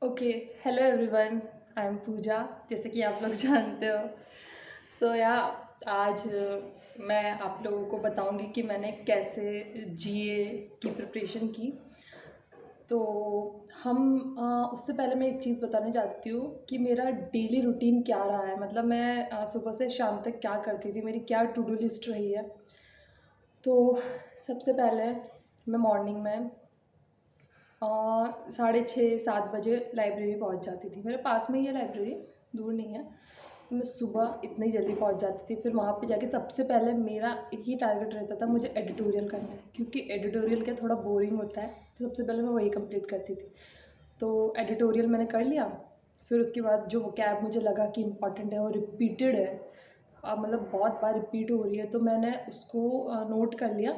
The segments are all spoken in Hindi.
Okay. Hello everyone. I am Pooja, जैसे कि आप लोग जानते हो। या आज मैं आप लोगों को बताऊंगी कि मैंने कैसे जीए की प्रिपरेशन की। तो उससे पहले मैं एक चीज़ बताना चाहती हूँ कि मेरा डेली रूटीन क्या रहा है। मतलब मैं सुबह से शाम तक क्या करती थी, मेरी क्या टू डू लिस्ट रही है। तो सबसे पहले मैं मॉर्निंग में 6:30-7 बजे लाइब्रेरी पहुंच जाती थी। मेरे पास में ही है लाइब्रेरी, दूर नहीं है। तो मैं सुबह इतनी जल्दी पहुंच जाती थी। फिर वहाँ पे जाके सबसे पहले मेरा एक ही टारगेट रहता था, मुझे एडिटोरियल करना है, क्योंकि एडिटोरियल क्या थोड़ा बोरिंग होता है। तो सबसे पहले मैं वही कंप्लीट करती थी। तो एडिटोरियल मैंने कर लिया। फिर उसके बाद जो कैब मुझे लगा कि इम्पॉर्टेंट है और रिपीटेड है, मतलब बहुत बार रिपीट हो रही है, तो मैंने उसको नोट कर लिया।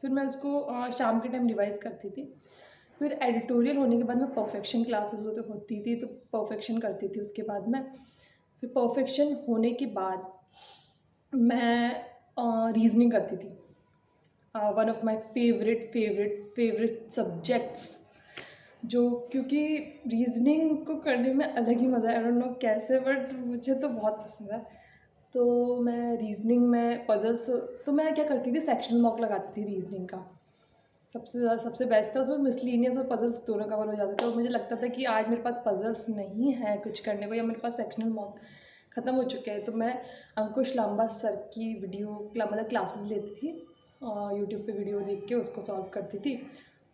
फिर मैं उसको शाम के टाइम रिवाइज़ करती थी। फिर एडिटोरियल होने के बाद में परफेक्शन क्लासेस होती थी, तो परफेक्शन करती थी उसके बाद में। फिर परफेक्शन होने के बाद मैं रीजनिंग करती थी। One of my favourite subjects, जो क्योंकि रीजनिंग को करने में अलग ही मज़ा है। आई डोंट नो कैसे, बट मुझे तो बहुत पसंद है। तो मैं रीजनिंग में पजल्स, तो मैं क्या करती थी, सेक्शनल मॉक लगाती थी रीजनिंग का। सबसे बेस्ट था उसमें। मिसलिनियस और पजल्स दोनों कवर हो जाते थे। और मुझे लगता था कि आज मेरे पास पजल्स नहीं है कुछ करने को, या मेरे पास सेक्शनल मॉक ख़त्म हो चुके हैं, तो मैं अंकुश लांबा सर की वीडियो मतलब क्लासेस लेती थी। यूट्यूब पे वीडियो देख के उसको सॉल्व करती थी।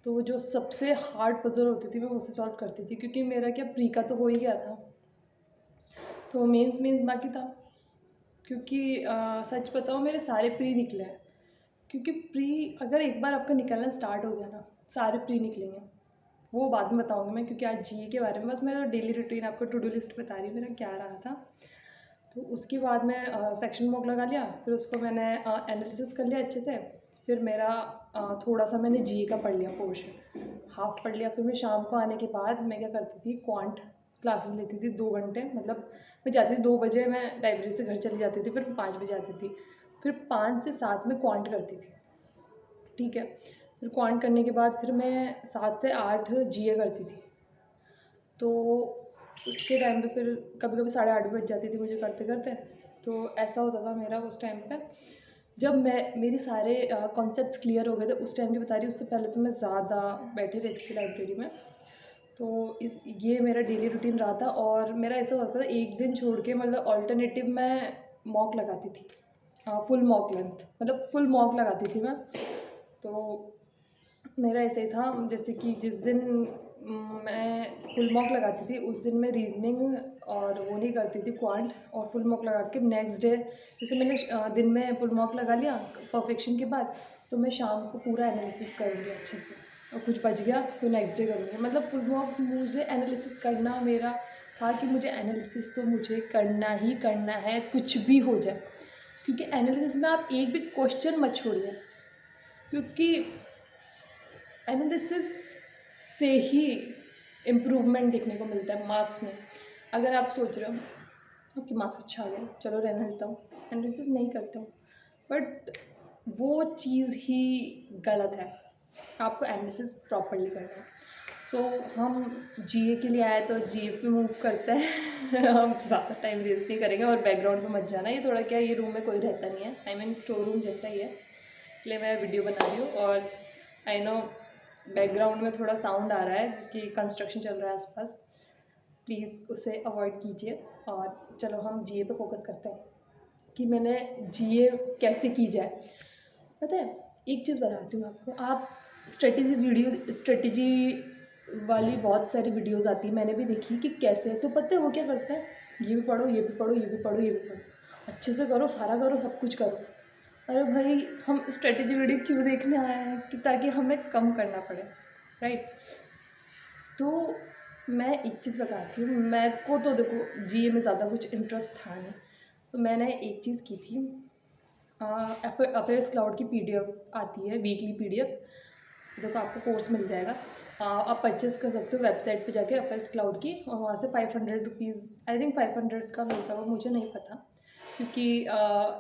तो जो सबसे हार्ड पजल होती थी मैं उसे सॉल्व करती थी, क्योंकि मेरा क्या प्री का तो हो ही गया था, तो मेंस बाकी था। क्योंकि सच बताओ, मेरे सारे प्री निकले हैं। क्योंकि प्री अगर एक बार आपका निकलना स्टार्ट हो गया ना, सारे प्री निकलेंगे। वो बाद में बताऊंगी मैं, क्योंकि आज जीए के बारे में बस मेरा डेली रूटीन आपको टू डू लिस्ट बता रही हूँ मेरा क्या रहा था। तो उसके बाद मैं सेक्शन मॉक लगा लिया। फिर उसको मैंने एनालिसिस कर लिया अच्छे से। फिर मेरा थोड़ा सा मैंने जीए का पढ़ लिया पोर्शन, हाफ पढ़ लिया। फिर मैं शाम को आने के बाद मैं क्या करती थी, क्वांट क्लासेस लेती थी 2 घंटे। मतलब मैं जाती थी 2 बजे, मैं लाइब्रेरी से घर चली जाती थी, फिर 5 बजे आती थी। फिर 5 से 7 में क्वांट करती थी, ठीक है। फिर क्वांट करने के बाद फिर मैं 7 से 8 जीए करती थी। तो उसके टाइम पे फिर कभी कभी 8:30 बज जाती थी मुझे करते करते। तो ऐसा होता था मेरा उस टाइम पे। जब मेरी सारे कॉन्सेप्ट्स क्लियर हो गए थे, उस टाइम की बता रही हूँ। उससे पहले तो मैं ज़्यादा बैठे रहती थी लाइब्रेरी में। तो ये मेरा डेली रूटीन रहा था। और मेरा ऐसा होता था, एक दिन छोड़ के मतलब ऑल्टरनेटिव मैं मॉक लगाती थी, फुल मॉक लेंथ, मतलब फुल मॉक लगाती थी मैं। तो मेरा ऐसे ही था, जैसे कि जिस दिन मैं फुल मॉक लगाती थी, उस दिन मैं रीजनिंग और वो नहीं करती थी, क्वांट और फुल मॉक लगा के नेक्स्ट डे, जैसे मैंने दिन में फुल मॉक लगा लिया परफेक्शन के बाद, तो मैं शाम को पूरा एनालिसिस करूँगी अच्छे से। और कुछ बच गया तो नेक्स्ट डे करूँगी। मतलब फुल मॉक मुझे एनालिसिस करना मेरा था कि मुझे एनालिसिस तो मुझे करना ही करना है, कुछ भी हो जाए। क्योंकि एनालिसिस में आप एक भी क्वेश्चन मत छोड़िए, क्योंकि एनालिसिस से ही इम्प्रूवमेंट देखने को मिलता है मार्क्स में। अगर आप सोच रहे हो आपके मार्क्स अच्छा आ गया, चलो रहने देता हूँ, एनालिसिस नहीं करते हो, बट वो चीज़ ही गलत है। आपको एनालिसिस प्रॉपरली करना है। हम जीए के लिए आए तो जीए पे मूव करते हैं। हम ज़्यादा टाइम वेस्ट नहीं करेंगे। और बैकग्राउंड में मत जाना, ये थोड़ा क्या, ये रूम में कोई रहता नहीं है, आई मीन स्टोर रूम जैसा ही है, इसलिए मैं वीडियो बना रही हूँ। और आई नो बैकग्राउंड में थोड़ा साउंड आ रहा है कि कंस्ट्रक्शन चल रहा है आसपास, प्लीज़ उसे अवॉइड कीजिए। और चलो हम जीए पे फोकस करते हैं कि मैंने जीए कैसे की जाए। पता है, एक चीज़ बताती हूँ आपको। आप स्ट्रेटजी वाली बहुत सारी वीडियोस आती है, मैंने भी देखी कि कैसे। तो पता है वो क्या करता है, ये भी पढ़ो, ये भी पढ़ो, ये भी पढ़ो, ये भी पढ़ो, अच्छे से करो, सारा करो, सब कुछ करो। अरे भाई, हम स्ट्रेटजी वीडियो क्यों देखने आए हैं, कि ताकि हमें कम करना पड़े, राइट। तो मैं एक चीज़ बताती हूँ, मैं को तो देखो जीए में ज़्यादा कुछ इंटरेस्ट था नहीं, तो मैंने एक चीज़ की थी। अफेयर्स क्लाउड की पीडीएफ आती है, वीकली पीडीएफ, देखो आपको कोर्स मिल जाएगा। आप परचेज़ कर सकते हो वेबसाइट पे जाके अफेयर्स क्लाउड की, और वहाँ से 500 रुपीज़, आई थिंक 500 का मिलता होगा, मुझे नहीं पता। क्योंकि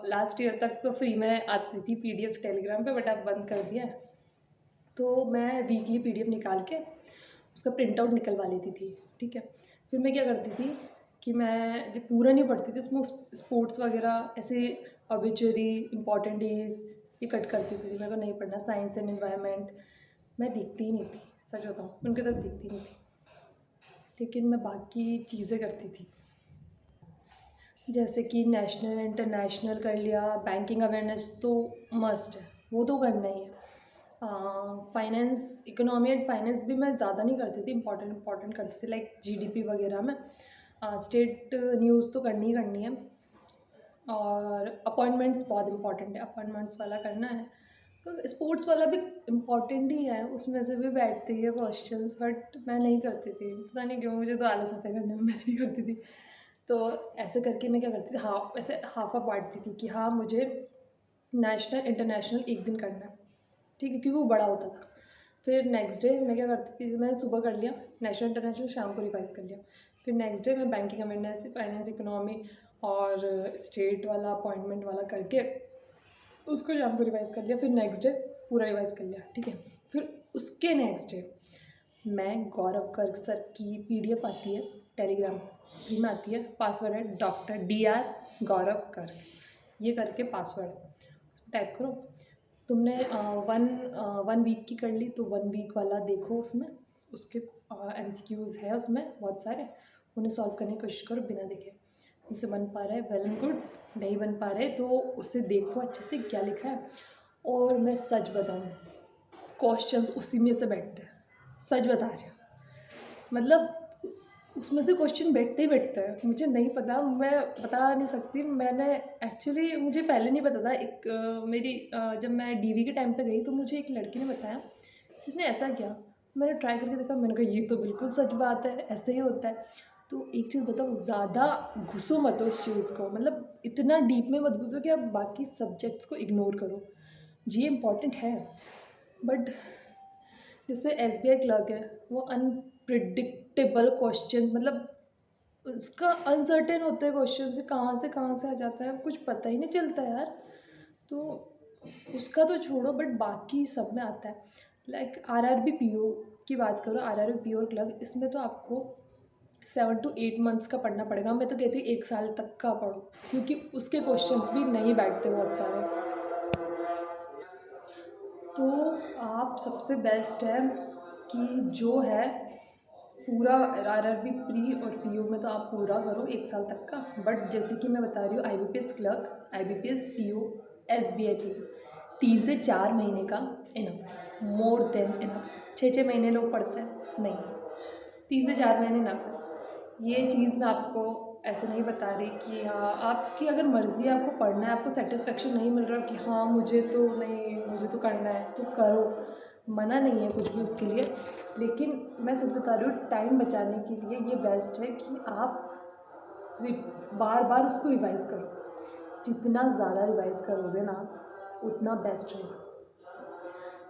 लास्ट ईयर तक तो फ्री में आती थी पीडीएफ टेलीग्राम पे, बट अब बंद कर दिया है। तो मैं वीकली पीडीएफ निकाल के उसका प्रिंट आउट निकलवा लेती थी, ठीक है। फिर मैं क्या करती थी कि मैं जब पूरा नहीं पढ़ती थी उसमें स्पोर्ट्स वगैरह ऐसे ऑब्ituary इंपॉर्टेंट डेज ये कट करती थी। मेरे को नहीं पढ़ना साइंस एंड एनवायरनमेंट, मैं देखती ही नहीं थी, सच बताऊँ उनकी तरफ देखती नहीं थी। लेकिन मैं बाकी चीज़ें करती थी, जैसे कि नेशनल इंटरनेशनल कर लिया। बैंकिंग अवेयरनेस तो मस्ट है, वो तो करना ही है। फाइनेंस, इकोनॉमी एंड फाइनेंस भी मैं ज़्यादा नहीं करती थी, इंपॉर्टेंट करती थी लाइक जीडीपी वगैरह में। स्टेट न्यूज़ तो करनी ही करनी है। और अपॉइंटमेंट्स बहुत इंपॉर्टेंट है, अपॉइंटमेंट्स वाला करना है। तो स्पोर्ट्स वाला भी इम्पॉर्टेंट ही है, उसमें से भी बैठती है क्वेश्चंस, बट मैं नहीं करती थी, पता नहीं क्यों, मुझे तो आलस आता है करने में, मैं नहीं करती थी। तो ऐसे करके मैं क्या करती थी, हाँ ऐसे हाफ बांटती थी कि हाँ मुझे नेशनल इंटरनेशनल एक दिन करना है, ठीक है, क्योंकि वो बड़ा होता था। फिर नेक्स्ट डे मैं क्या करती थी, मैं सुबह कर लिया नेशनल इंटरनेशनल, शाम को रिवाइज़ कर लिया। फिर नेक्स्ट डे मैं बैंकिंग अवेयरनेस, फाइनेंस, इकोनॉमी और स्टेट वाला अपॉइंटमेंट वाला करके उसको शाम को रिवाइज़ कर लिया। फिर नेक्स्ट डे पूरा रिवाइज़ कर लिया, ठीक है। फिर उसके नेक्स्ट डे मैं गौरव गर्ग सर की पीडीएफ आती है टेलीग्राम फ्री में आती है, पासवर्ड है DR गौरव गर्ग, ये करके पासवर्ड टाइप करो। तुमने वन वीक की कर ली तो 1 वीक वाला देखो, उसमें उसके MCQs है उसमें बहुत सारे, उन्हें सॉल्व करने की कोशिश करो बिना देखे। तुमसे बन पा रहा है वेल एंड गुड, नहीं बन पा रहे तो उसे देखो अच्छे से क्या लिखा है। और मैं सच बताऊँ, क्वेश्चंस उसी में से बैठते हैं, सच बता रही हूँ, मतलब उसमें से क्वेश्चन बैठते ही बैठते हैं। मुझे नहीं पता, मैं बता नहीं सकती, मैंने एक्चुअली मुझे पहले नहीं पता था। एक जब मैं DV के टाइम पे गई तो मुझे एक लड़की ने बताया, उसने ऐसा किया, मैंने ट्राई करके देखा, मैंने कहा ये तो बिल्कुल सच बात है, ऐसे ही होता है। तो एक चीज़ बताओ, ज़्यादा घुसो मत उस चीज़ को, मतलब इतना डीप में मत घुसो कि आप बाकी सब्जेक्ट्स को इग्नोर करो। जी इम्पॉर्टेंट है, बट जैसे SBI क्लर्क है, वो अनप्रिडिक्टेबल क्वेश्चन, मतलब उसका अनसर्टेन होते हैं क्वेश्चन, से कहाँ से आ जाता है कुछ पता ही नहीं चलता यार। तो उसका तो छोड़ो, बट बाकी सब में आता है। लाइक RRB PO की बात करो, RRB PO क्लर्क, इसमें तो आपको 7 to 8 मंथ्स का पढ़ना पड़ेगा। मैं तो कहती हूँ 1 साल तक का पढ़ो, क्योंकि उसके क्वेश्चंस भी नहीं बैठते बहुत सारे। तो आप सबसे बेस्ट है कि जो है पूरा RRB प्री और PO में तो आप पूरा करो 1 साल तक का। बट जैसे कि मैं बता रही हूँ, IBPS clerk, IBPS PO, SBI PO 3 से 4 महीने का इनफ है, मोर देन इनफ। 6-6 महीने लोग पढ़ते हैं, नहीं, 3 से 4 महीने इनफ है। ये चीज़ मैं आपको ऐसे नहीं बता रही कि हाँ आपकी अगर मर्ज़ी है, आपको पढ़ना है, आपको सेटिस्फेक्शन नहीं मिल रहा कि हाँ मुझे तो नहीं, मुझे तो करना है, तो करो, मना नहीं है कुछ भी उसके लिए। लेकिन मैं सच बता रही हूँ, टाइम बचाने के लिए ये बेस्ट है कि आप बार बार उसको रिवाइज़ करो। जितना ज़्यादा रिवाइज़ करोगे ना उतना बेस्ट रहेगा,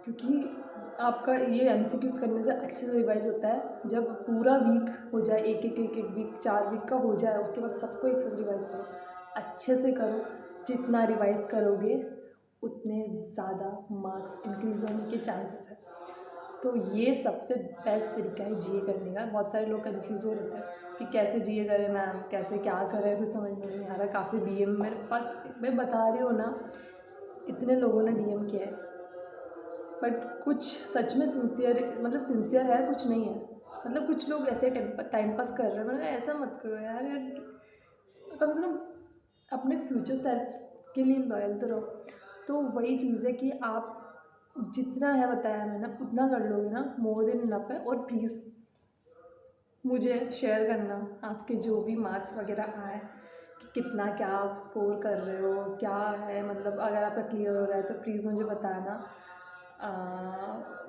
क्योंकि आपका ये MCQs करने से अच्छे से रिवाइज़ होता है। जब पूरा वीक हो जाए, एक वीक 4 वीक का हो जाए, उसके बाद सबको एक साथ रिवाइज़ करो, अच्छे से करो। जितना रिवाइज़ करोगे उतने ज़्यादा मार्क्स इंक्रीज़ होने के चांसेस है। तो ये सबसे बेस्ट तरीका है GA करने का। बहुत सारे लोग कंफ्यूज हो रहते हैं कि कैसे GA करें मैम, कैसे क्या करें, कुछ समझ में नहीं आ रहा। काफ़ी DM मेरे पास, मैं बता रही हूँ ना, इतने लोगों ने DM किया है, बट कुछ सच में सिंसियर है, कुछ नहीं है। मतलब कुछ लोग ऐसे टाइम पास कर रहे हैं, मतलब ऐसा मत करो यार, कम से कम अपने फ्यूचर सेल्फ के लिए लॉयल तो रहो। तो वही चीज़ है कि आप जितना है बताया मैंने उतना कर लोगे ना, मोर देन इनफ है। और प्लीज़ मुझे शेयर करना आपके जो भी मार्क्स वगैरह आए, कि कितना क्या आप स्कोर कर रहे हो, क्या है, मतलब अगर आपका क्लियर हो रहा है तो प्लीज़ मुझे बताना।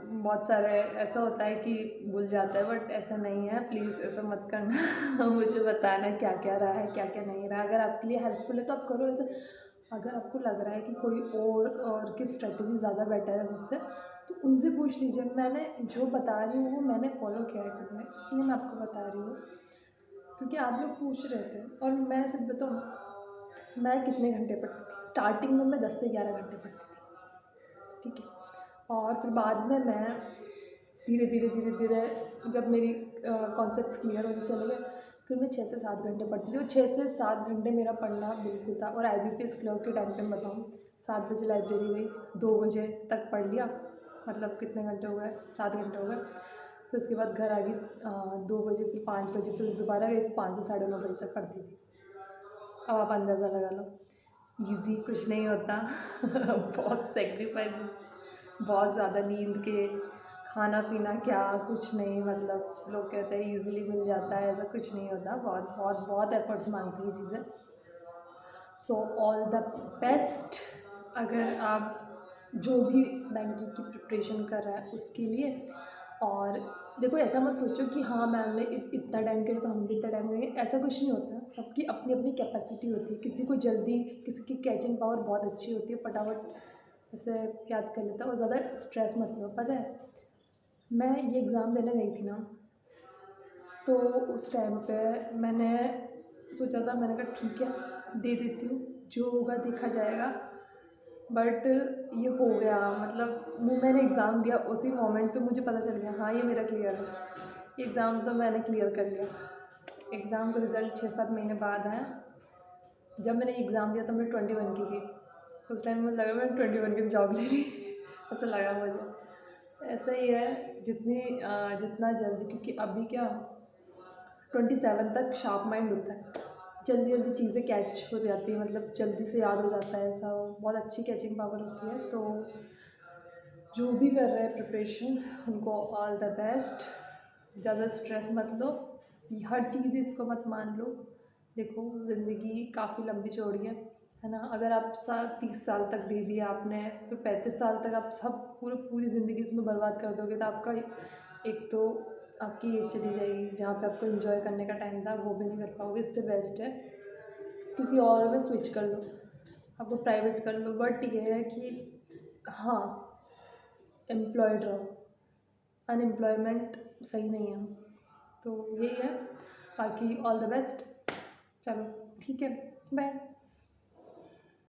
बहुत सारे ऐसा होता है कि भूल जाता है, बट ऐसा नहीं है, प्लीज़ ऐसा मत करना। मुझे बताना क्या क्या रहा है, क्या क्या नहीं रहा। अगर आपके लिए हेल्पफुल है तो आप करो ऐसे। अगर आपको लग रहा है कि कोई और की स्ट्रेटजी ज़्यादा बेटर है मुझसे, तो उनसे पूछ लीजिए। मैंने जो बता रही हूँ वो मैंने फॉलो किया है खुद में, इसलिए मैं आपको बता रही हूँ, क्योंकि आप लोग पूछ रहे थे। और मैं सिर्फ बताऊँ, मैं कितने घंटे पढ़ती थी स्टार्टिंग में, मैं 10 से 11 घंटे पढ़ती थी, ठीक है। और फिर बाद में मैं धीरे धीरे जब मेरी कॉन्सेप्ट्स क्लियर होते चले गए। फिर मैं 6 से 7 घंटे पढ़ती थी और 6 से 7 घंटे मेरा पढ़ना बिल्कुल था। और IBPS क्लर्क के टाइम पे मैं बताऊँ, 7 बजे लाइब्रेरी गई, 2 बजे तक पढ़ लिया, मतलब कितने घंटे हो गए, 7 घंटे हो गए। फिर उसके बाद घर आ गई 2 बजे, फिर 5 बजे, फिर दोबारा गई, फिर 5 से साढ़े 9 बजे तक पढ़ती थी। अब आप अंदाज़ा लगा लो, ईज़ी कुछ नहीं होता बहुत सेक्रीफाइसेस, बहुत ज़्यादा नींद के, खाना पीना क्या कुछ नहीं, मतलब लोग कहते हैं ईज़िली मिल जाता है, ऐसा कुछ नहीं होता, बहुत बहुत बहुत एफर्ट्स मांगती है चीज़ें। सो ऑल द बेस्ट अगर आप जो भी बैंकिंग की प्रिपरेशन कर रहा है उसके लिए। और देखो, ऐसा मत सोचो कि हाँ मैम ने इतना टाइम किया तो हम भी इतना टाइम करेंगे, ऐसा कुछ नहीं होता। सबकी अपनी अपनी कैपेसिटी होती है, किसी को जल्दी, किसी की कैचिंग पावर बहुत अच्छी होती है, फटाफट ऐसे याद कर लेता है। और ज़्यादा स्ट्रेस मत लो। पता है, मैं ये एग्ज़ाम देने गई थी ना, तो उस टाइम पे मैंने सोचा था, मैंने कहा ठीक है दे देती हूँ, जो होगा देखा जाएगा। बट ये हो गया, मतलब वो मैंने एग्ज़ाम दिया, उसी मोमेंट पे मुझे पता चल गया हाँ ये मेरा क्लियर है। एग्ज़ाम तो मैंने क्लियर कर लिया। एग्ज़ाम का रिज़ल्ट 6-7 महीने बाद आया। जब मैंने एग्ज़ाम दिया तो मैं 21 की थी। उस टाइम मुझे लगा मैं 21 की जॉब ले रही ऐसा लगा मुझे। ऐसा ही है, जितना जल्दी, क्योंकि अभी क्या 27 तक शार्प माइंड होता है, जल्दी जल्दी चीज़ें कैच हो जाती है, मतलब जल्दी से याद हो जाता है, ऐसा बहुत अच्छी कैचिंग पावर होती है। तो जो भी कर रहे हैं प्रिपरेशन, उनको ऑल द बेस्ट। ज़्यादा स्ट्रेस मत लो, हर चीज़ इसको मत मान लो। देखो, ज़िंदगी काफ़ी लंबी चौड़ी है ना। अगर आप 30 साल तक दे दिया आपने, फिर 35 साल तक आप सब पूरी ज़िंदगी इसमें बर्बाद कर दोगे, तो आपका एक तो आपकी एज चली जाएगी, जहाँ पे आपको एंजॉय करने का टाइम था वो भी नहीं कर पाओगे। इससे बेस्ट है किसी और में स्विच कर लो, आपको प्राइवेट कर लो। बट ये है कि हाँ, एम्प्लॉयड रहो, अनएम्प्लॉयमेंट सही नहीं है। तो यही है, बाकी ऑल द बेस्ट। चलो ठीक है, बाय।